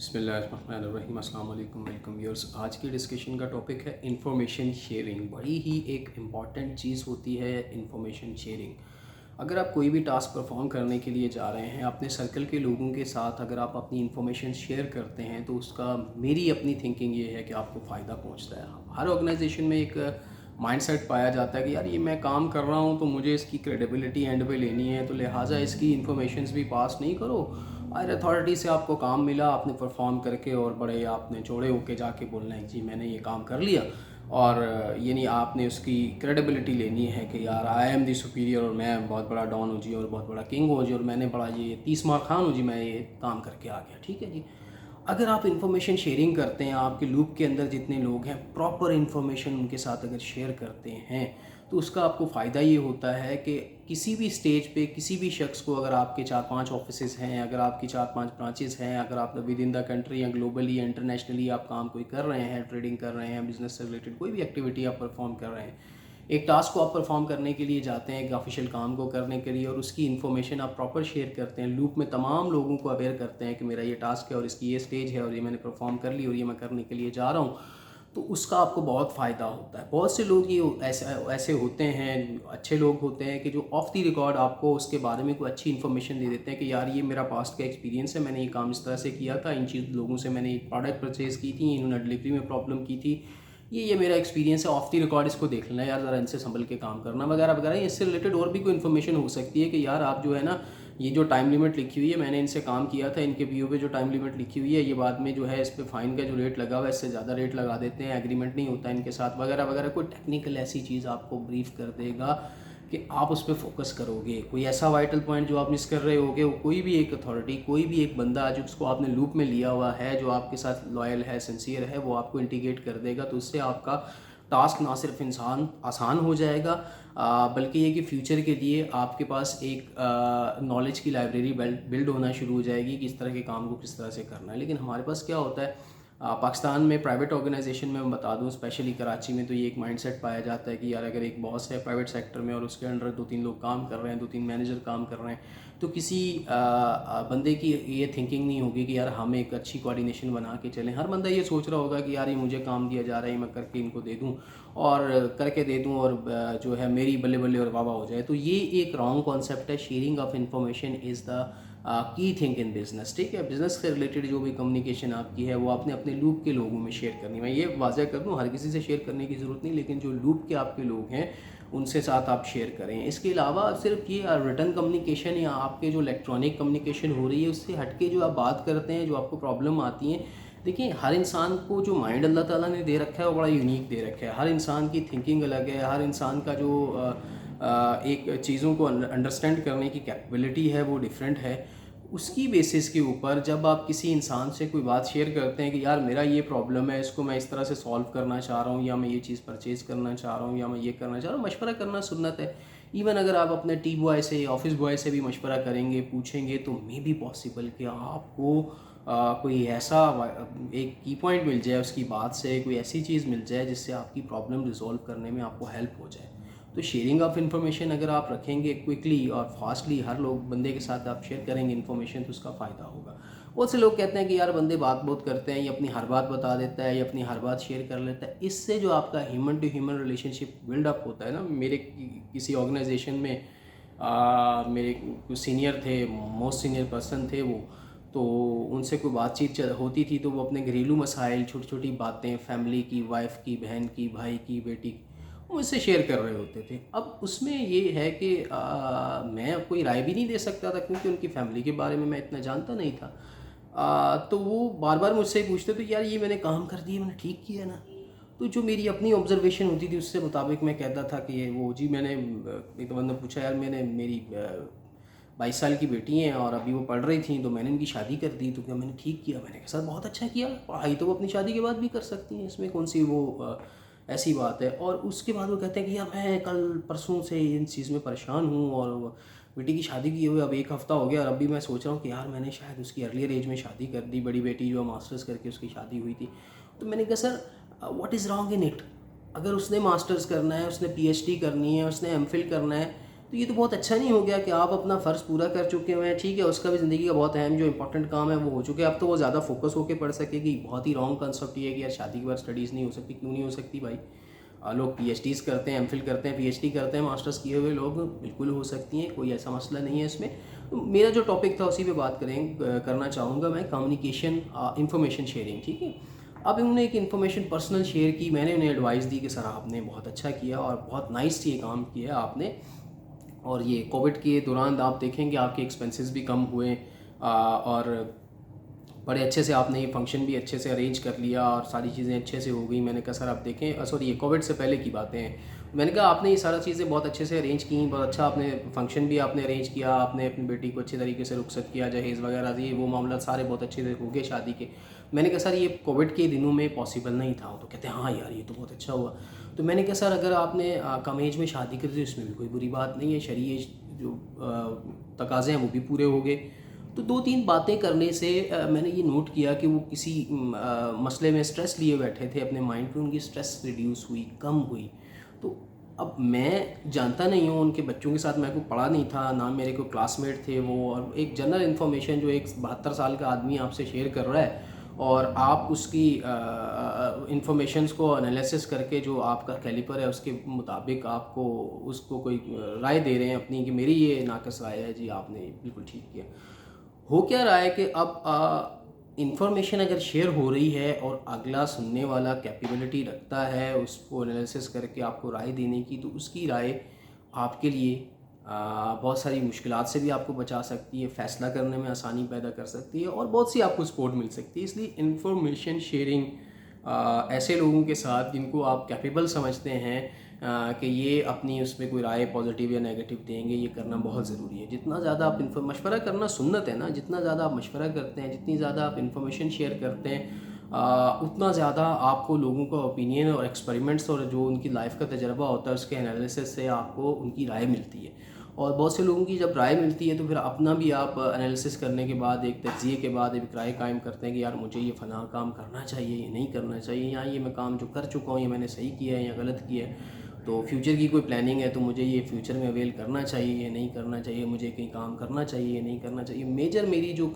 بسم اللہ الرحمن الرحیم. السلام علیکم. Welcome viewers. آج کی ڈسکشن کا ٹاپک ہے انفارمیشن شیئرنگ. بڑی ہی ایک امپورٹنٹ چیز ہوتی ہے انفارمیشن شیئرنگ. اگر آپ کوئی بھی ٹاسک پرفارم کرنے کے لیے جا رہے ہیں اپنے سرکل کے لوگوں کے ساتھ، اگر آپ اپنی انفارمیشن شیئر کرتے ہیں تو اس کا میری اپنی تھنکنگ یہ ہے کہ آپ کو فائدہ پہنچتا ہے. ہر آرگنائزیشن میں ایک مائنڈ سیٹ پایا جاتا ہے کہ یار یہ میں کام کر رہا ہوں تو مجھے اس کی کریڈیبلٹی اینڈ پہ لینی ہے، تو لہٰذا اس کی انفارمیشنز بھی پاس نہیں کرو. ہائر اتھارٹی سے آپ کو کام ملا، آپ نے پرفارم کر کے اور بڑے آپ نے چوڑے ہو کے جا کے بولنا ہے جی میں نے یہ کام کر لیا، اور یعنی آپ نے اس کی کریڈیبلٹی لینی ہے کہ یار آئی ایم دی سپیریئر، اور میں بہت بڑا ڈان ہوں جی، اور بہت بڑا کنگ ہوں جی، اور میں نے بڑا یہ 30 مار خان ہوں جی، میں یہ کام کر کے آ گیا. ٹھیک ہے جی. اگر آپ انفارمیشن شیئرنگ کرتے ہیں، آپ کے لوپ کے اندر جتنے لوگ ہیں پراپر انفارمیشن ان کے ساتھ اگر شیئر کرتے ہیں تو اس کا آپ کو فائدہ یہ ہوتا ہے کہ کسی بھی سٹیج پہ کسی بھی شخص کو، اگر آپ کے 4-5 آفیسز ہیں، اگر آپ کی 4-5 برانچز ہیں، اگر آپ ود ان دا کنٹری یا گلوبلی یا انٹرنیشنلی آپ کام کوئی کر رہے ہیں، ٹریڈنگ کر رہے ہیں، بزنس سے ریلیٹڈ کوئی بھی ایکٹیویٹی آپ پرفارم کر رہے ہیں، ایک ٹاسک کو آپ پرفارم کرنے کے لیے جاتے ہیں، ایک آفیشیل کام کو کرنے کے لیے، اور اس کی انفارمیشن آپ پراپر شیئر کرتے ہیں، لوپ میں تمام لوگوں کو اویئر کرتے ہیں کہ میرا یہ ٹاسک ہے اور اس کی یہ سٹیج ہے اور یہ میں نے پرفارم کر لی اور یہ میں کرنے کے لیے جا رہا ہوں، تو اس کا آپ کو بہت فائدہ ہوتا ہے. بہت سے لوگ یہ ایسے ہوتے ہیں، اچھے لوگ ہوتے ہیں کہ جو آف دی ریکارڈ آپ کو اس کے بارے میں کوئی اچھی انفارمیشن دے دیتے ہیں کہ یار یہ میرا پاسٹ کا ایکسپیرینس ہے، میں نے یہ کام اس طرح سے کیا تھا، ان چیز لوگوں سے میں نے پروڈکٹ پرچیز کی تھی، انہوں نے ڈلیوری میں پرابلم کی تھی، یہ میرا ایکسپیرینس ہے، آف دی ریکارڈ اس کو دیکھ لینا یار، ذرا ان سے سنبھل کے کام کرنا وغیرہ وغیرہ. اس سے ریلیٹڈ اور بھی کوئی انفارمیشن ہو سکتی ہے کہ یار آپ جو ہے نا، یہ جو ٹائم لمٹ لکھی ہوئی ہے، میں نے ان سے کام کیا تھا، ان کے پی او پہ جو ٹائم لمٹ لکھی ہوئی ہے، یہ بعد میں جو ہے اس پہ فائن کا جو ریٹ لگا ہوا ہے اس سے زیادہ ریٹ لگا دیتے ہیں، ایگریمنٹ نہیں ہوتا ان کے ساتھ وغیرہ وغیرہ. کوئی ٹیکنیکل ایسی چیز آپ کو بریف کر دے گا کہ آپ اس پہ فوکس کرو گے. کوئی ایسا وائٹل پوائنٹ جو آپ مس کر رہے ہوگے، وہ کوئی بھی ایک اتھارٹی، کوئی بھی ایک بندہ جس کو آپ نے لوپ میں لیا ہوا ہے، جو آپ کے ساتھ لائل ہے، سنسیئر ہے، وہ آپ کو انٹیگریٹ کر دے گا. تو اس سے آپ کا ٹاسک نہ صرف آسان ہو جائے گا، بلکہ یہ کہ فیوچر کے لیے آپ کے پاس ایک نالج کی لائبریری بلڈ ہونا شروع ہو جائے گی کہ اس طرح کے کام کو کس طرح سے کرنا ہے. لیکن ہمارے پاس کیا ہوتا ہے پاکستان میں پرائیویٹ آرگنائزیشن میں، میں بتا دوں اسپیشلی کراچی میں، تو یہ ایک مائنڈ سیٹ پایا جاتا ہے کہ یار اگر ایک باس ہے پرائیویٹ سیکٹر میں اور اس کے انڈر 2-3 لوگ کام کر رہے ہیں، 2-3 مینیجر کام کر رہے ہیں، تو کسی بندے کی یہ تھنکنگ نہیں ہوگی کہ یار ہم ایک اچھی کوارڈینیشن بنا کے چلیں. ہر بندہ یہ سوچ رہا ہوگا کہ یار یہ مجھے کام دیا جا رہا ہے، میں کر کے ان کو دے دوں اور کر کے دے دوں اور جو ہے میری بلے بلے اور واہ واہ ہو جائے. تو یہ ایک رانگ کانسیپٹ ہے. شیئرنگ آف انفارمیشن از دا کی تھنگ ان بزنس. ٹھیک ہے. بزنس سے ریلیٹڈ جو بھی کمیونیکیشن آپ کی ہے وہ آپ نے اپنے لوپ کے لوگوں میں شیئر کرنی ہے. میں یہ واضح کر دوں ہر کسی سے شیئر کرنے کی ضرورت نہیں، لیکن جو لوپ کے آپ کے لوگ ہیں ان سے ساتھ آپ شیئر کریں. اس کے علاوہ صرف یہ ریٹن کمیونیکیشن یا آپ کے جو الیکٹرانک کمیونیکیشن ہو رہی ہے اس سے ہٹ کے جو آپ بات کرتے ہیں، جو آپ کو پرابلم آتی ہیں، دیکھیں ہر انسان کو جو مائنڈ اللہ تعالیٰ نے دے رکھا ہے وہ بڑا یونیک دے رکھا ہے. ہر انسان کی تھنکنگ الگ ہے، ہر انسان کا جو ایک چیزوں کو انڈرسٹینڈ کرنے کی کیپبلٹی ہے وہ ڈیفرنٹ ہے. اس کی بیسس کے اوپر جب آپ کسی انسان سے کوئی بات شیئر کرتے ہیں کہ یار میرا یہ پرابلم ہے، اس کو میں اس طرح سے سالو کرنا چاہ رہا ہوں، یا میں یہ چیز پرچیز کرنا چاہ رہا ہوں، یا میں یہ کرنا چاہ رہا ہوں، مشورہ کرنا سنت ہے. ایون اگر آپ اپنے ٹیم بوائے سے، آفس بوائے سے بھی مشورہ کریں گے، پوچھیں گے، تو مے بی پاسبل کہ آپ کو کوئی ایسا ایک کی پوائنٹ مل جائے اس کی بات سے، کوئی ایسی چیز مل جائے جس سے آپ کی پرابلم ریزولو کرنے میں آپ کو ہیلپ ہو جائے. تو شیئرنگ آف انفارمیشن اگر آپ رکھیں گے کوئکلی اور فاسٹلی، ہر لوگ بندے کے ساتھ آپ شیئر کریں گے انفارمیشن، تو اس کا فائدہ ہوگا. بہت سے لوگ کہتے ہیں کہ یار بندے بات بہت کرتے ہیں، یہ اپنی ہر بات بتا دیتا ہے، یہ اپنی ہر بات شیئر کر لیتا ہے. اس سے جو آپ کا human to human relationship build up ہوتا ہے نا. میرے کسی آرگنائزیشن میں میرے کچھ سینئر تھے، موسٹ سینئر پرسن تھے وہ، تو ان سے کوئی بات چیت ہوتی تھی تو وہ اپنے گھریلو مسائل، چھوٹی چھوٹی باتیں، فیملی کی، وائف کی، بہن کی، بھائی کی، بیٹی کی، مجھ سے شیئر کر رہے ہوتے تھے. اب اس میں یہ ہے کہ میں کوئی رائے بھی نہیں دے سکتا تھا کیونکہ ان کی فیملی کے بارے میں اتنا جانتا نہیں تھا. تو وہ بار بار مجھ سے پوچھتے تھے یار یہ میں نے کام کر دیا، میں نے ٹھیک کیا نا. تو جو میری اپنی آبزرویشن ہوتی تھی اس سے مطابق میں کہتا تھا کہ یہ وہ جی میں نے ایک بندہ پوچھا یار میں نے میری 22 سال کی بیٹی ہیں اور ابھی وہ پڑھ رہی تھیں تو میں نے ان کی شادی کر دی، تو کیا میں نے ٹھیک کیا؟ میں نے کہا سر بہت اچھا کیا، پڑھائی تو وہ اپنی شادی کے بعد بھی کر سکتی ہیں، اس میں کون سی وہ ایسی بات ہے. اور اس کے بعد وہ کہتے ہیں کہ یار میں کل پرسوں سے ان چیز میں پریشان ہوں اور بیٹی کی شادی کی ہوئے اب 1 ہفتہ ہو گیا، اور ابھی میں سوچ رہا ہوں کہ یار میں نے شاید اس کی ارلیئر ایج میں شادی کر دی، بڑی بیٹی جو ماسٹرز کر کے اس کی شادی ہوئی تھی. تو میں نے کہا sir what is wrong in it? اگر اس نے ماسٹرز کرنا ہے، اس نے پی ایچ ڈی کرنی ہے، اس نے ایم فل کرنا ہے، تو تو یہ تو بہت اچھا نہیں ہو گیا کہ آپ اپنا فرض پورا کر چکے ہوئے ہیں. ٹھیک ہے, اس کا بھی زندگی کا بہت اہم جو امپورٹنٹ کام ہے وہ ہو چکے. اب تو وہ زیادہ فوکس ہو کے پڑھ سکے گی. بہت ہی رانگ کنسیپٹ یہ ہے کہ یار شادی کے بعد اسٹڈیز نہیں ہو سکتی. کیوں نہیں ہو سکتی بھائی؟ لوگ پی ایچ ڈیز کرتے ہیں, ایم فل کرتے ہیں, پی ایچ ڈی کرتے ہیں, ماسٹرز کیے ہوئے لوگ, بالکل ہو سکتی ہیں, کوئی ایسا مسئلہ نہیں ہے اس میں. میرا جو ٹاپک تھا اسی پہ بات کرنا چاہوں گا میں, کمیونیکیشن, انفارمیشن شیئرنگ. ٹھیک ہے, اب انہوں نے ایک انفارمیشن پرسنل شیئر کی, میں نے انہیں ایڈوائس دی کہ سر آپ نے بہت اچھا کیا اور بہت نائس یہ کام کیا آپ نے. اور یہ کووڈ کے دوران آپ دیکھیں کہ آپ کے ایکسپینسز بھی کم ہوئے اور بڑے اچھے سے آپ نے یہ فنکشن بھی اچھے سے ارینج کر لیا اور ساری چیزیں اچھے سے ہو گئی. میں نے کہا سر آپ دیکھیں, سوری یہ کووڈ سے پہلے کی باتیں ہیں. میں نے کہا آپ نے یہ سارا چیزیں بہت اچھے سے ارینج کی, بہت اچھا آپ نے فنکشن بھی آپ نے ارینج کیا, آپ نے اپنی بیٹی کو اچھے طریقے سے رخصت کیا, جہیز وغیرہ یہ وہ معاملات سارے بہت اچھے سے ہو گئے شادی کے. میں نے کہا سر یہ کووڈ کے دنوں میں پاسبل نہیں تھا. تو کہتے ہیں ہاں یار یہ تو بہت اچھا ہوا. تو میں نے کہا سر اگر آپ نے کم ایج میں شادی کر دی اس میں بھی کوئی بری بات نہیں ہے, شرعی جو تقاضے ہیں وہ بھی پورے ہو گئے. تو 2-3 باتیں کرنے سے میں نے یہ نوٹ کیا کہ وہ کسی مسئلے میں اسٹریس لیے بیٹھے تھے اپنے مائنڈ پہ, ان کی اسٹریس ریڈیوس ہوئی, کم ہوئی. تو اب میں جانتا نہیں ہوں, ان کے بچوں کے ساتھ میں کو پڑھا نہیں تھا, نہ میرے کو کلاس میٹ تھے وہ, اور ایک جنرل انفارمیشن جو ایک 72 سال کا آدمی آپ سے شیئر کر رہا ہے اور آپ اس کی انفارمیشنس کو انالیسس کر کے جو آپ کا کیلیپر ہے اس کے مطابق آپ کو اس کو کوئی رائے دے رہے ہیں اپنی کہ میری یہ ناقص رائے ہے, جی آپ نے بالکل ٹھیک کیا. ہو کیا رہا ہے کہ اب انفارمیشن اگر شیئر ہو رہی ہے اور اگلا سننے والا کیپیبلٹی رکھتا ہے اس کو انالیسس کر کے آپ کو رائے دینے کی, تو اس کی رائے آپ کے لیے بہت ساری مشکلات سے بھی آپ کو بچا سکتی ہے, فیصلہ کرنے میں آسانی پیدا کر سکتی ہے اور بہت سی آپ کو سپورٹ مل سکتی ہے. اس لیے انفارمیشن شیئرنگ ایسے لوگوں کے ساتھ جن کو آپ کیپیبل سمجھتے ہیں کہ یہ اپنی اس میں کوئی رائے پازیٹیو یا نیگیٹو دیں گے, یہ کرنا بہت ضروری ہے. جتنا زیادہ آپ مشورہ کرنا سنت ہے نا, جتنا زیادہ آپ مشورہ کرتے ہیں, جتنی زیادہ آپ انفارمیشن شیئر کرتے ہیں, اتنا زیادہ آپ کو لوگوں کا اوپینین اور ایکسپیریمنٹس اور جو ان کی لائف کا تجربہ ہوتا ہے اس کے انالیسس سے آپ کو ان کی رائے ملتی ہے. اور بہت سے لوگوں کی جب رائے ملتی ہے تو پھر اپنا بھی آپ انالیسس کرنے کے بعد, ایک تجزیے کے بعد ایک رائے قائم کرتے ہیں کہ یار مجھے یہ فلاں کام کرنا چاہیے, یہ نہیں کرنا چاہیے, یا یہ میں کام جو کر چکا ہوں یہ میں نے صحیح کیا ہے یا غلط کیا ہے. تو فیوچر کی کوئی پلاننگ ہے تو مجھے یہ فیوچر میں اویل کرنا چاہیے, یہ نہیں کرنا چاہیے, مجھے کہیں کام کرنا چاہیے, یہ نہیں کرنا چاہیے. میجر میری جو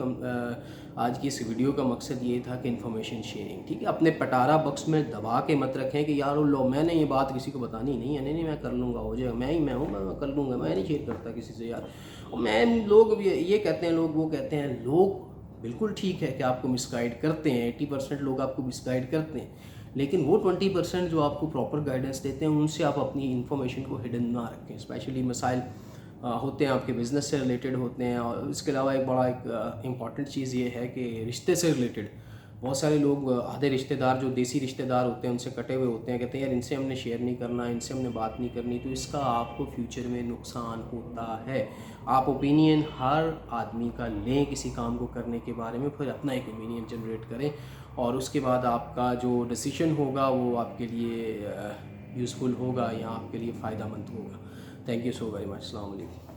آج کی اس ویڈیو کا مقصد یہ تھا کہ انفارمیشن شیئرنگ. ٹھیک ہے, اپنے پٹارا باکس میں دبا کے مت رکھیں کہ یار لو میں نے یہ بات کسی کو بتانی نہیں ہے, نہیں میں کر لوں گا, ہو جائے گا, میں ہوں, میں کر لوں گا, میں نہیں شیئر کرتا کسی سے یار. میں لوگ یہ کہتے ہیں, لوگ وہ کہتے ہیں, لوگ بالکل ٹھیک ہے کہ آپ کو مس گائیڈ کرتے ہیں, 80% لوگ آپ کو مس گائیڈ کرتے ہیں, لیکن وہ 20% جو آپ کو پراپر گائیڈنس دیتے ہیں ان سے آپ اپنی انفارمیشن کو ہڈن نہ رکھیں. اسپیشلی مسائل ہوتے ہیں آپ کے بزنس سے ریلیٹڈ ہوتے ہیں. اور اس کے علاوہ ایک بڑا ایک امپورٹنٹ چیز یہ ہے کہ رشتے سے ریلیٹڈ بہت سارے لوگ, آدھے رشتہ دار جو دیسی رشتہ دار ہوتے ہیں ان سے کٹے ہوئے ہوتے ہیں, کہتے ہیں یار ان سے ہم نے شیئر نہیں کرنا, ان سے ہم نے بات نہیں کرنی. تو اس کا آپ کو فیوچر میں نقصان ہوتا ہے. آپ اوپینین ہر آدمی کا لیں کسی کام کو کرنے کے بارے میں, پھر اپنا ایک اوپینین جنریٹ کریں اور اس کے بعد آپ کا جو ڈیسیشن ہوگا وہ آپ کے لیے یوزفل ہوگا یا آپ کے لیے فائدہ مند ہوگا. Thank you so very much. السلام علیکم.